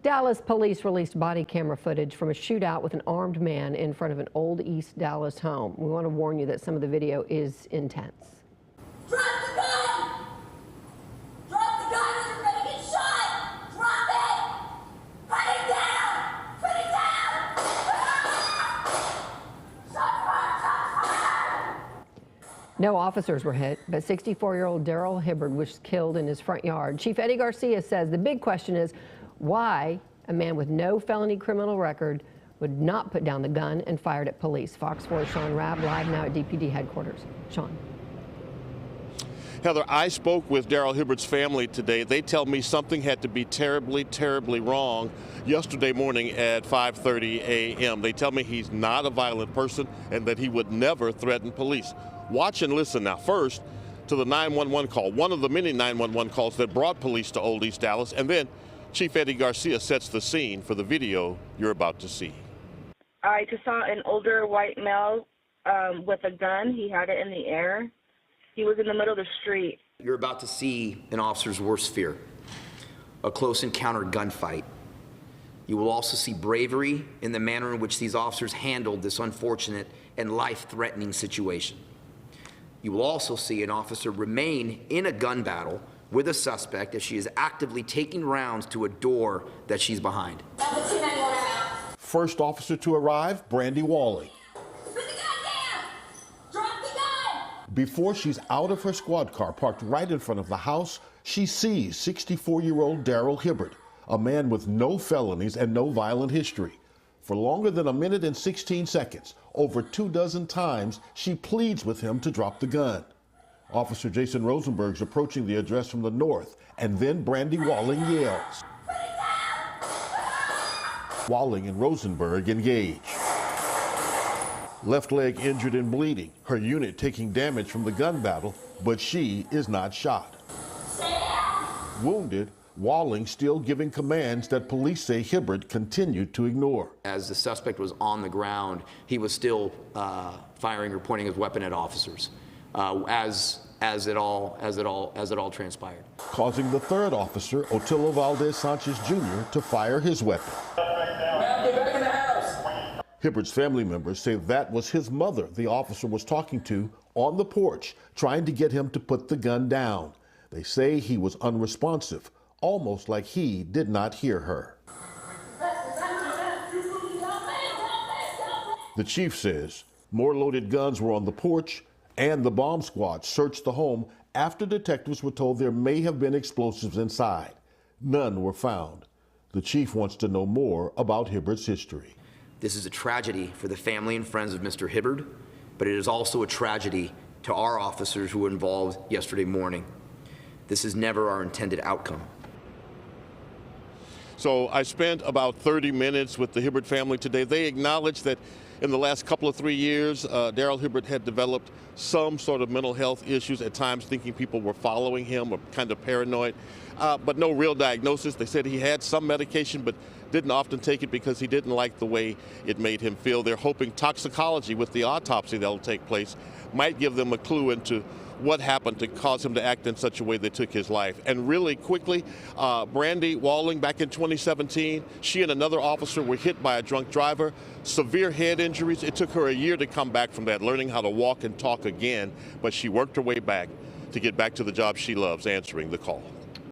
Dallas police released body camera footage from a shootout with an armed man in front of an old East Dallas home. We want to warn you that some of the video is intense. Drop the gun! Drop the gun or you're gonna get shot! Drop it! Put it down! Put it down! Shot fire! No officers were hit, but 64-year-old Daryl Hibbard was killed in his front yard. Chief Eddie Garcia says the big question is why a man with no felony criminal record would not put down the gun and fired at police. Fox 4's Sean Rabb live now at DPD headquarters. Sean. Heather, I spoke with Daryl Hibbard's family today. They tell me something had to be terribly, terribly wrong yesterday morning at 5:30 a.m. They tell me he's not a violent person and that he would never threaten police. Watch and listen now. First, to the 911 call, one of the many 911 calls that brought police to Old East Dallas, and then Chief Eddie Garcia sets the scene for the video you're about to see. I just saw an older white male with a gun. He had it in the air. He was in the middle of the street. You're about to see an officer's worst fear, a close encounter gunfight. You will also see bravery in the manner in which these officers handled this unfortunate and life-threatening situation. You will also see an officer remain in a gun battle with a suspect as she is actively taking rounds to a door that she's behind. First officer to arrive, Brandy Walling. Put the gun down! Drop the gun! Before she's out of her squad car parked right in front of the house, she sees 64-year-old Daryl Hibbard, a man with no felonies and no violent history. For longer than a minute and 16 seconds, over 24 times, she pleads with him to drop the gun. Officer Jason Rosenberg's approaching the address from the north, and then Brandy Walling yells. Walling and Rosenberg engage. Left leg injured and bleeding, her unit taking damage from the gun battle, but she is not shot. Wounded, Walling still giving commands that police say Hibbard continued to ignore. As the suspect was on the ground, he was still firing or pointing his weapon at officers. As it all transpired, causing the third officer, Otillo Valdez Sanchez Jr., to fire his weapon. Get back in the house. Hibbard's family members say that was his mother the officer was talking to on the porch, trying to get him to put the gun down. They say he was unresponsive, almost like he did not hear her. The chief says more loaded guns were on the porch, and the bomb squad searched the home after detectives were told there may have been explosives inside. None were found. The chief wants to know more about Hibbard's history. This is a tragedy for the family and friends of Mr. Hibbard, but it is also a tragedy to our officers who were involved yesterday morning. This is never our intended outcome. So I spent about 30 minutes with the Hibbard family today. They acknowledged that in the last couple of 3 years, Daryl Hibbard had developed some sort of mental health issues, at times thinking people were following him or kind of paranoid, but no real diagnosis. They said he had some medication, but didn't often take it because he didn't like the way it made him feel. They're hoping toxicology with the autopsy that will take place might give them a clue into what happened to cause him to act in such a way that took his life. And really quickly, Brandy Walling, back in 2017, she and another officer were hit by a drunk driver, severe head injuries. It took her a year to come back from that, learning how to walk and talk again, but she worked her way back to get back to the job she loves, answering the call.